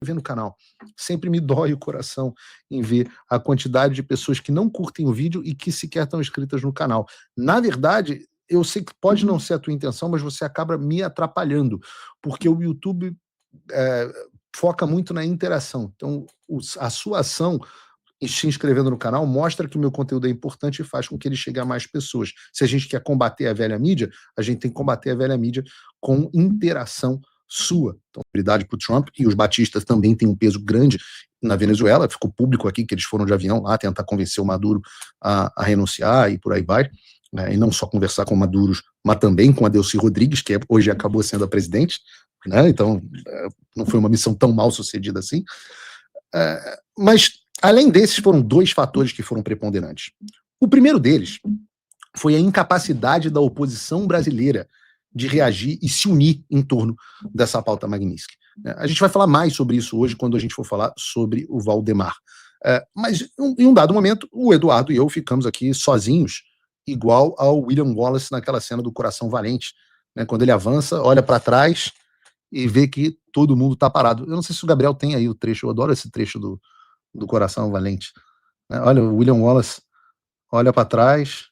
inscrever no canal. Sempre me dói o coração em ver a quantidade de pessoas que não curtem o vídeo e que sequer estão inscritas no canal. Na verdade, eu sei que pode não ser a tua intenção, mas você acaba me atrapalhando, porque o YouTube foca muito na interação. Então, a sua ação se inscrevendo no canal mostra que o meu conteúdo é importante e faz com que ele chegue a mais pessoas. Se a gente quer combater a velha mídia, a gente tem que combater a velha mídia com interação sua. Então, prioridade para o Trump, e os batistas também têm um peso grande na Venezuela, ficou público aqui que eles foram de avião lá tentar convencer o Maduro a renunciar e por aí vai, né? E não só conversar com o Maduro, mas também com a Delcy Rodrigues, que hoje acabou sendo a presidente, né? Então não foi uma missão tão mal sucedida assim. Mas, além desses, foram dois fatores que foram preponderantes. O primeiro deles foi a incapacidade da oposição brasileira de reagir e se unir em torno dessa pauta Magnitsky. A gente vai falar mais sobre isso hoje, quando a gente for falar sobre o Valdemar. Mas, em um dado momento, o Eduardo e eu ficamos aqui sozinhos, igual ao William Wallace naquela cena do Coração Valente, né, quando ele avança, olha para trás e vê que todo mundo está parado. Eu não sei se o Gabriel tem aí o trecho, eu adoro esse trecho do Coração Valente. Olha, o William Wallace olha para trás,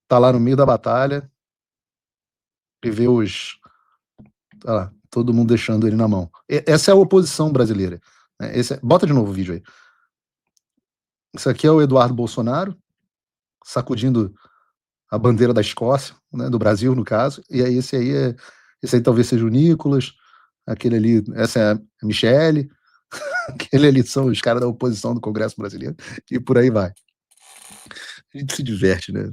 tá lá no meio da batalha e vê todo mundo deixando ele na mão. Essa é a oposição brasileira. Bota de novo o vídeo aí. Isso aqui é o Eduardo Bolsonaro sacudindo a bandeira da Escócia, né, do Brasil, no caso, e aí esse aí talvez seja o Nicolas, aquele ali, essa é a Michele, aquele ali são os caras da oposição do Congresso Brasileiro, e por aí vai. A gente se diverte, né,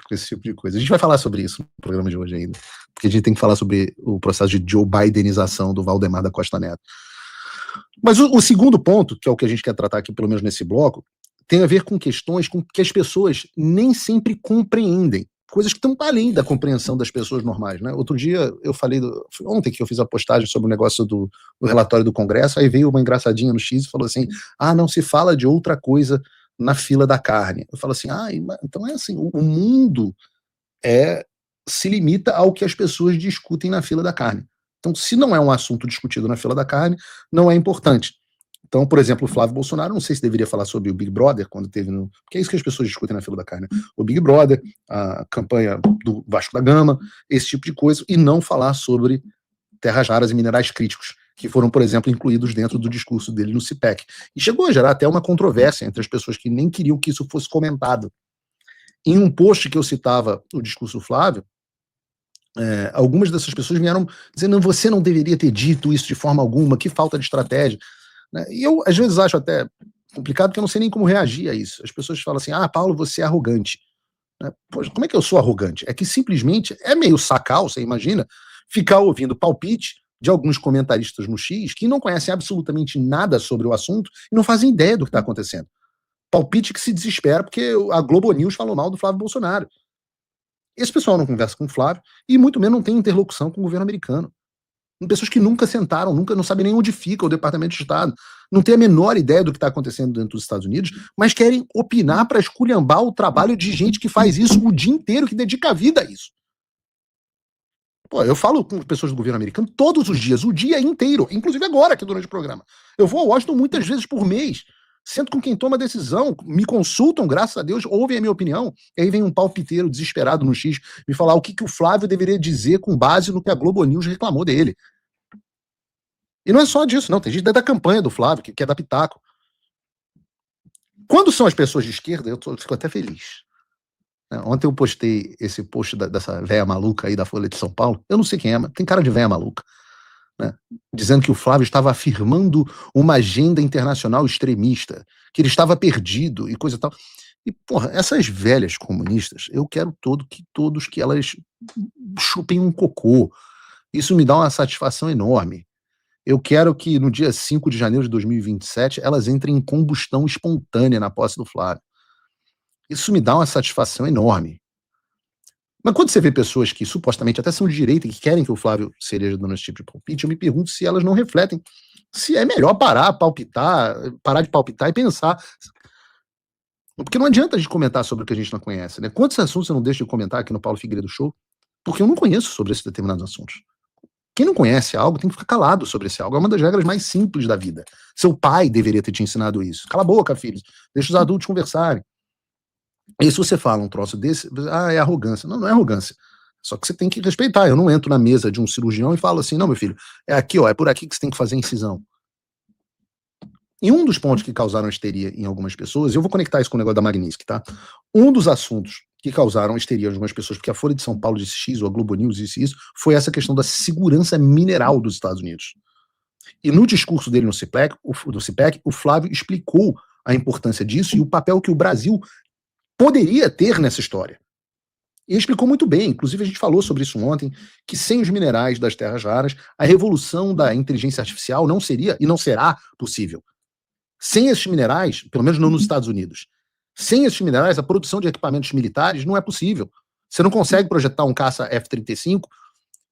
com esse tipo de coisa. A gente vai falar sobre isso no programa de hoje ainda, porque a gente tem que falar sobre o processo de Joe Bidenização do Valdemar da Costa Neto. Mas o segundo ponto, que é o que a gente quer tratar aqui, pelo menos nesse bloco, tem a ver com questões com que as pessoas nem sempre compreendem, coisas que estão além da compreensão das pessoas normais, né? Outro dia eu falei, ontem que eu fiz a postagem sobre o negócio do relatório do Congresso, aí veio uma engraçadinha no X e falou assim, não se fala de outra coisa na fila da carne. Eu falo assim, então é assim, o mundo se limita ao que as pessoas discutem na fila da carne. Então, se não é um assunto discutido na fila da carne, não é importante. Então, por exemplo, o Flávio Bolsonaro, não sei se deveria falar sobre o Big Brother, quando teve porque é isso que as pessoas discutem na fila da carne. O Big Brother, a campanha do Vasco da Gama, esse tipo de coisa, e não falar sobre terras raras e minerais críticos, que foram, por exemplo, incluídos dentro do discurso dele no CIPEC. E chegou a gerar até uma controvérsia entre as pessoas que nem queriam que isso fosse comentado. Em um post que eu citava o discurso do Flávio, algumas dessas pessoas vieram dizendo, você não deveria ter dito isso de forma alguma, que falta de estratégia. E eu, às vezes, acho até complicado, porque eu não sei nem como reagir a isso. As pessoas falam assim, Paulo, você é arrogante. Poxa, como é que eu sou arrogante? É que simplesmente é meio sacal, você imagina, ficar ouvindo palpite de alguns comentaristas no X que não conhecem absolutamente nada sobre o assunto e não fazem ideia do que está acontecendo. Palpite que se desespera porque a Globo News falou mal do Flávio Bolsonaro. Esse pessoal não conversa com o Flávio e muito menos não tem interlocução com o governo americano. Pessoas que nunca sentaram, não sabem nem onde fica o Departamento de Estado, não têm a menor ideia do que está acontecendo dentro dos Estados Unidos, mas querem opinar para esculhambar o trabalho de gente que faz isso o dia inteiro, que dedica a vida a isso. Eu falo com pessoas do governo americano todos os dias, o dia inteiro, inclusive agora aqui durante o programa. Eu vou a Washington muitas vezes por mês, sento com quem toma a decisão, me consultam, graças a Deus, ouvem a minha opinião, e aí vem um palpiteiro desesperado no X me falar o que o Flávio deveria dizer com base no que a Globo News reclamou dele. E não é só disso, não, tem gente da campanha do Flávio, que quer dar pitaco. Quando são as pessoas de esquerda, eu fico até feliz. Ontem eu postei esse post dessa véia maluca aí da Folha de São Paulo, eu não sei quem é, mas tem cara de véia maluca, né? Dizendo que o Flávio estava afirmando uma agenda internacional extremista, que ele estava perdido e coisa e tal. E, porra, essas velhas comunistas, eu quero todos que elas chupem um cocô. Isso me dá uma satisfação enorme. Eu quero que no dia 5 de janeiro de 2027 elas entrem em combustão espontânea na posse do Flávio. Isso me dá uma satisfação enorme. Mas quando você vê pessoas que supostamente até são de direita e que querem que o Flávio seja dando esse tipo de palpite, eu me pergunto se elas não refletem se é melhor parar de palpitar e pensar. Porque não adianta a gente comentar sobre o que a gente não conhece, né? Quantos assuntos eu não deixo de comentar aqui no Paulo Figueiredo Show? Porque eu não conheço sobre esses determinados assuntos. Quem não conhece algo tem que ficar calado sobre esse algo. É uma das regras mais simples da vida. Seu pai deveria ter te ensinado isso. Cala a boca, filho. Deixa os adultos conversarem. E se você fala um troço desse, é arrogância. Não, não é arrogância. Só que você tem que respeitar. Eu não entro na mesa de um cirurgião e falo assim, não, meu filho, é aqui, ó, é por aqui que você tem que fazer a incisão. E um dos pontos que causaram histeria em algumas pessoas, eu vou conectar isso com o negócio da Magnitsky, tá? Um dos assuntos que causaram histeria em algumas pessoas, porque a Folha de São Paulo disse X, ou a Globo News disse isso, foi essa questão da segurança mineral dos Estados Unidos. E no discurso dele no CIPEC, o Flávio explicou a importância disso e o papel que o Brasil poderia ter nessa história. E explicou muito bem, inclusive a gente falou sobre isso ontem, que sem os minerais das terras raras, a revolução da inteligência artificial não seria e não será possível. Sem esses minerais, pelo menos não nos Estados Unidos, sem esses minerais, a produção de equipamentos militares não é possível. Você não consegue projetar um caça F-35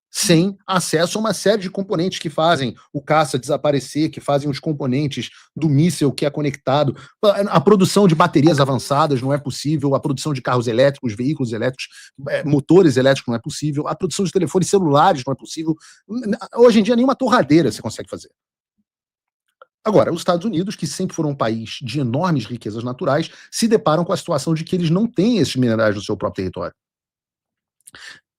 sem acesso a uma série de componentes que fazem o caça desaparecer, que fazem os componentes do míssil que é conectado. A produção de baterias avançadas não é possível, a produção de carros elétricos, veículos elétricos, motores elétricos não é possível, a produção de telefones celulares não é possível. Hoje em dia, nenhuma torradeira você consegue fazer. Agora, os Estados Unidos, que sempre foram um país de enormes riquezas naturais, se deparam com a situação de que eles não têm esses minerais no seu próprio território.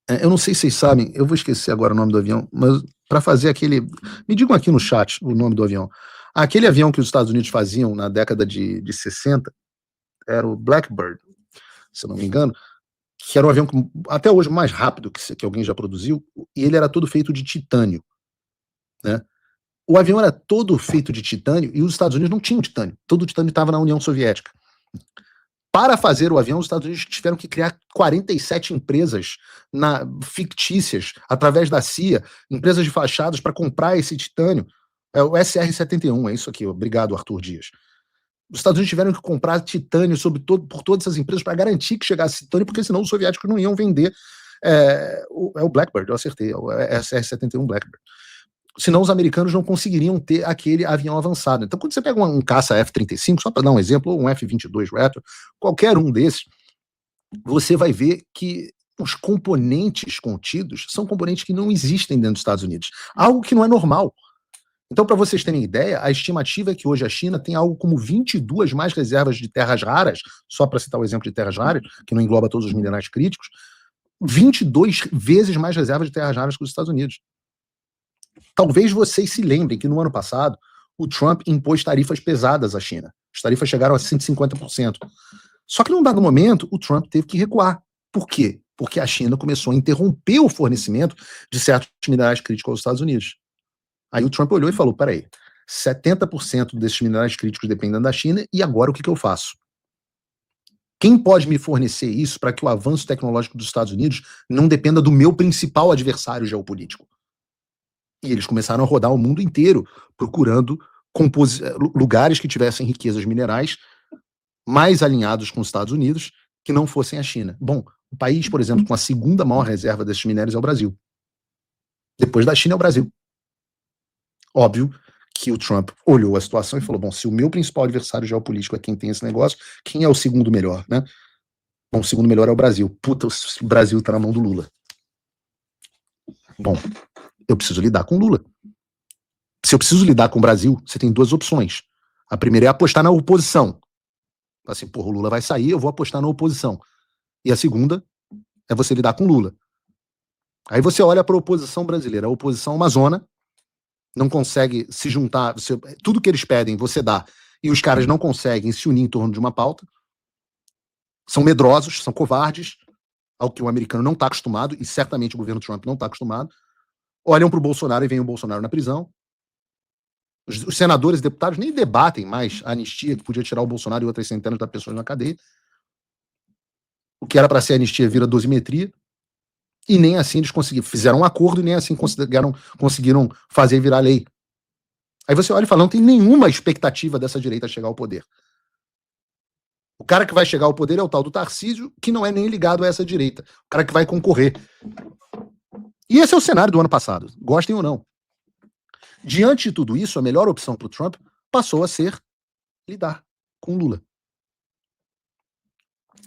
Eu não sei se vocês sabem, eu vou esquecer agora o nome do avião, mas para fazer aquele... Me digam aqui no chat o nome do avião. Aquele avião que os Estados Unidos faziam na década de 60, era o Blackbird, se eu não me engano, que era um avião até hoje mais rápido que alguém já produziu, e ele era todo feito de titânio, né? O avião era todo feito de titânio e os Estados Unidos não tinham titânio. Todo o titânio estava na União Soviética. Para fazer o avião, os Estados Unidos tiveram que criar 47 empresas fictícias, através da CIA, empresas de fachadas para comprar esse titânio. É o SR-71, é isso aqui. Obrigado, Arthur Dias. Os Estados Unidos tiveram que comprar titânio por todas essas empresas para garantir que chegasse titânio, porque senão os soviéticos não iam vender. É o Blackbird, eu acertei, é o SR-71 Blackbird. Senão os americanos não conseguiriam ter aquele avião avançado. Então, quando você pega um caça F-35, só para dar um exemplo, ou um F-22 Raptor, qualquer um desses, você vai ver que os componentes contidos são componentes que não existem dentro dos Estados Unidos. Algo que não é normal. Então, para vocês terem ideia, a estimativa é que hoje a China tem algo como 22 mais reservas de terras raras, só para citar o exemplo de terras raras, que não engloba todos os minerais críticos, 22 vezes mais reservas de terras raras que os Estados Unidos. Talvez vocês se lembrem que no ano passado o Trump impôs tarifas pesadas à China. As tarifas chegaram a 150%. Só que num dado momento o Trump teve que recuar. Por quê? Porque a China começou a interromper o fornecimento de certos minerais críticos aos Estados Unidos. Aí o Trump olhou e falou, peraí, 70% desses minerais críticos dependem da China e agora o que eu faço? Quem pode me fornecer isso para que o avanço tecnológico dos Estados Unidos não dependa do meu principal adversário geopolítico? E eles começaram a rodar o mundo inteiro, procurando lugares que tivessem riquezas minerais mais alinhados com os Estados Unidos, que não fossem a China. Bom, o país, por exemplo, com a segunda maior reserva desses minérios é o Brasil. Depois da China é o Brasil. Óbvio que o Trump olhou a situação e falou, bom, se o meu principal adversário geopolítico é quem tem esse negócio, quem é o segundo melhor, né? Bom, o segundo melhor é o Brasil. Puta, o Brasil tá na mão do Lula. Bom, eu preciso lidar com o Lula. Se eu preciso lidar com o Brasil, você tem duas opções. A primeira é apostar na oposição. Assim, porra, o Lula vai sair, eu vou apostar na oposição. E a segunda é você lidar com o Lula. Aí você olha para a oposição brasileira. A oposição amazona não consegue se juntar. Tudo que eles pedem, você dá. E os caras não conseguem se unir em torno de uma pauta. São medrosos, são covardes, ao que o americano não está acostumado, e certamente o governo Trump não está acostumado. Olham para o Bolsonaro e veem o Bolsonaro na prisão. Os senadores e deputados nem debatem mais a anistia que podia tirar o Bolsonaro e outras centenas de pessoas na cadeia. O que era para ser anistia vira dosimetria. E nem assim eles conseguiram. Fizeram um acordo e nem assim conseguiram fazer virar lei. Aí você olha e fala, não tem nenhuma expectativa dessa direita chegar ao poder. O cara que vai chegar ao poder é o tal do Tarcísio, que não é nem ligado a essa direita. O cara que vai concorrer. E esse é o cenário do ano passado, gostem ou não. Diante de tudo isso, a melhor opção para o Trump passou a ser lidar com Lula.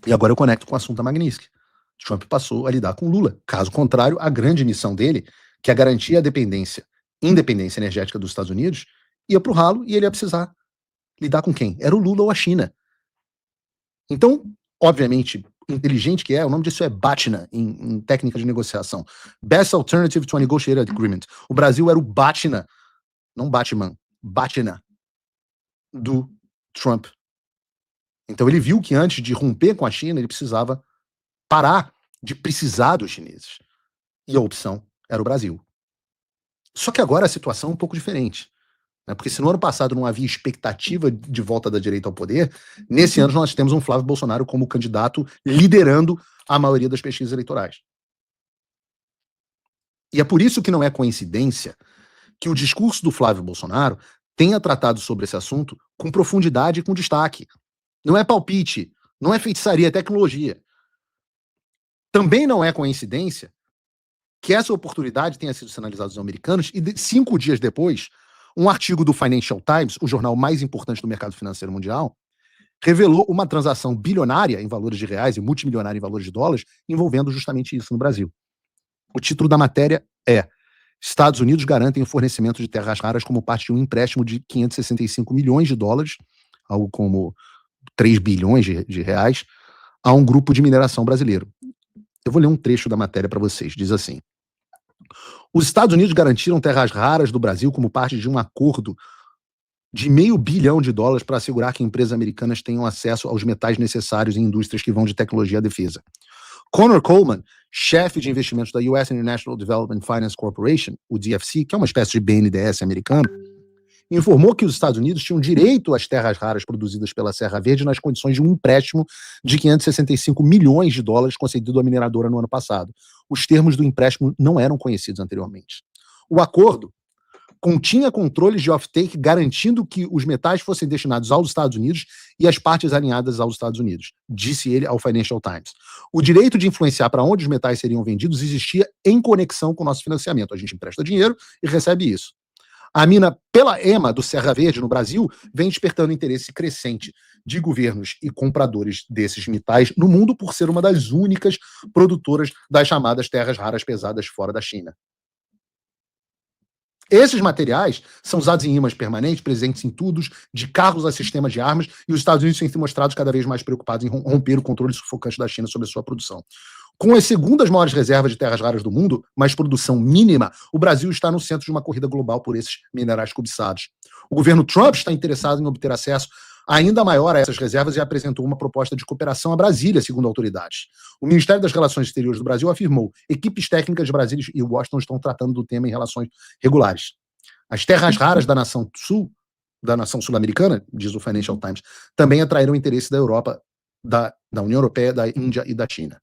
E agora eu conecto com o assunto da Magnitsky. Trump passou a lidar com Lula. Caso contrário, a grande missão dele, que a garantia da independência energética dos Estados Unidos, ia para o ralo e ele ia precisar lidar com quem? Era o Lula ou a China. Então, obviamente, inteligente que é, o nome disso é BATNA, em técnica de negociação. Best Alternative to a Negotiated Agreement. O Brasil era o BATNA, não Batman, BATNA, do Trump. Então ele viu que antes de romper com a China, ele precisava parar de precisar dos chineses. E a opção era o Brasil. Só que agora a situação é um pouco diferente. Né? Porque se no ano passado não havia expectativa de volta da direita ao poder, nesse ano nós temos um Flávio Bolsonaro como candidato liderando a maioria das pesquisas eleitorais. E é por isso que não é coincidência que o discurso do Flávio Bolsonaro tenha tratado sobre esse assunto com profundidade e com destaque. Não é palpite, não é feitiçaria, é tecnologia. Também não é coincidência que essa oportunidade tenha sido sinalizada aos americanos e 5 dias depois, um artigo do Financial Times, o jornal mais importante do mercado financeiro mundial, revelou uma transação bilionária em valores de reais e multimilionária em valores de dólares, envolvendo justamente isso no Brasil. O título da matéria é: Estados Unidos garantem o fornecimento de terras raras como parte de um empréstimo de 565 milhões de dólares, algo como 3 bilhões de reais, a um grupo de mineração brasileiro. Eu vou ler um trecho da matéria para vocês. Diz assim: os Estados Unidos garantiram terras raras do Brasil como parte de um acordo de $500 bilhão para assegurar que empresas americanas tenham acesso aos metais necessários em indústrias que vão de tecnologia à defesa. Connor Coleman, chefe de investimentos da US International Development Finance Corporation, o DFC, que é uma espécie de BNDES americano, informou que os Estados Unidos tinham direito às terras raras produzidas pela Serra Verde nas condições de um empréstimo de 565 milhões de dólares concedido à mineradora no ano passado. Os termos do empréstimo não eram conhecidos anteriormente. O acordo continha controles de off-take garantindo que os metais fossem destinados aos Estados Unidos e às partes alinhadas aos Estados Unidos, disse ele ao Financial Times. O direito de influenciar para onde os metais seriam vendidos existia em conexão com o nosso financiamento. A gente empresta dinheiro e recebe isso. A mina pela EMA do Serra Verde no Brasil vem despertando interesse crescente de governos e compradores desses metais no mundo por ser uma das únicas produtoras das chamadas terras raras pesadas fora da China. Esses materiais são usados em ímãs permanentes, presentes em tubos, de carros a sistemas de armas, e os Estados Unidos têm se mostrado cada vez mais preocupados em romper o controle sufocante da China sobre a sua produção. Com as segundas maiores reservas de terras raras do mundo, mas produção mínima, o Brasil está no centro de uma corrida global por esses minerais cobiçados. O governo Trump está interessado em obter acesso ainda maior a essas reservas e apresentou uma proposta de cooperação a Brasília, segundo autoridades. O Ministério das Relações Exteriores do Brasil afirmou: equipes técnicas de Brasília e Washington estão tratando do tema em relações regulares. As terras raras da nação sul-americana, diz o Financial Times, também atraíram o interesse da Europa, da União Europeia, da Índia e da China.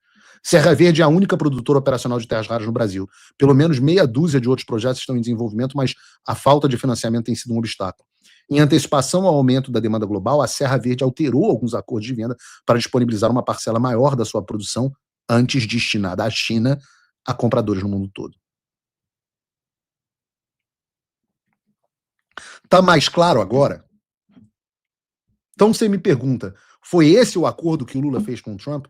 Serra Verde é a única produtora operacional de terras raras no Brasil. Pelo menos meia dúzia de outros projetos estão em desenvolvimento, mas a falta de financiamento tem sido um obstáculo. Em antecipação ao aumento da demanda global, a Serra Verde alterou alguns acordos de venda para disponibilizar uma parcela maior da sua produção, antes destinada à China, a compradores no mundo todo. Tá mais claro agora? Então você me pergunta, foi esse o acordo que o Lula fez com o Trump?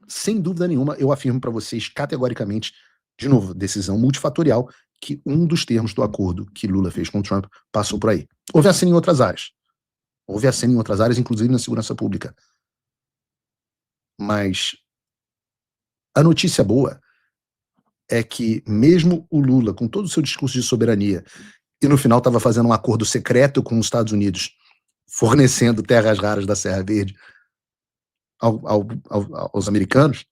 Sem dúvida nenhuma, eu afirmo para vocês categoricamente, de novo, decisão multifatorial, que um dos termos do acordo que Lula fez com o Trump passou por aí. Houve aceno em outras áreas. Houve aceno em outras áreas, inclusive na segurança pública. Mas a notícia boa é que mesmo o Lula, com todo o seu discurso de soberania, e no final estava fazendo um acordo secreto com os Estados Unidos, fornecendo terras raras da Serra Verde aos americanos,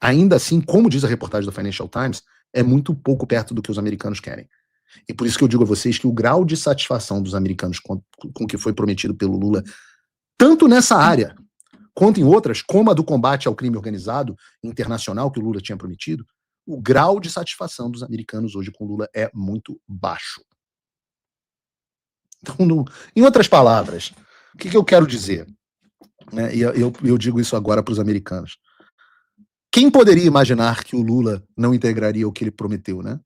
ainda assim, como diz a reportagem do Financial Times, é muito pouco perto do que os americanos querem. E por isso que eu digo a vocês que o grau de satisfação dos americanos com o que foi prometido pelo Lula, tanto nessa área, quanto em outras, como a do combate ao crime organizado internacional que o Lula tinha prometido, o grau de satisfação dos americanos hoje com o Lula é muito baixo. Então, em outras palavras, o que eu quero dizer? Né, e eu digo isso agora para os americanos. Quem poderia imaginar que o Lula não integraria o que ele prometeu, né?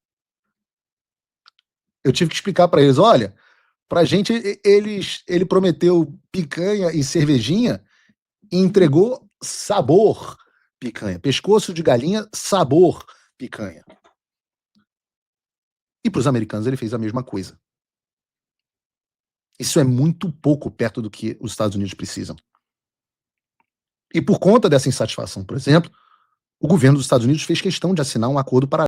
Eu tive que explicar para eles, olha, pra gente ele prometeu picanha e cervejinha e entregou sabor picanha. Pescoço de galinha, sabor picanha. E para os americanos ele fez a mesma coisa. Isso é muito pouco perto do que os Estados Unidos precisam. E por conta dessa insatisfação, por exemplo, o governo dos Estados Unidos fez questão de assinar um acordo para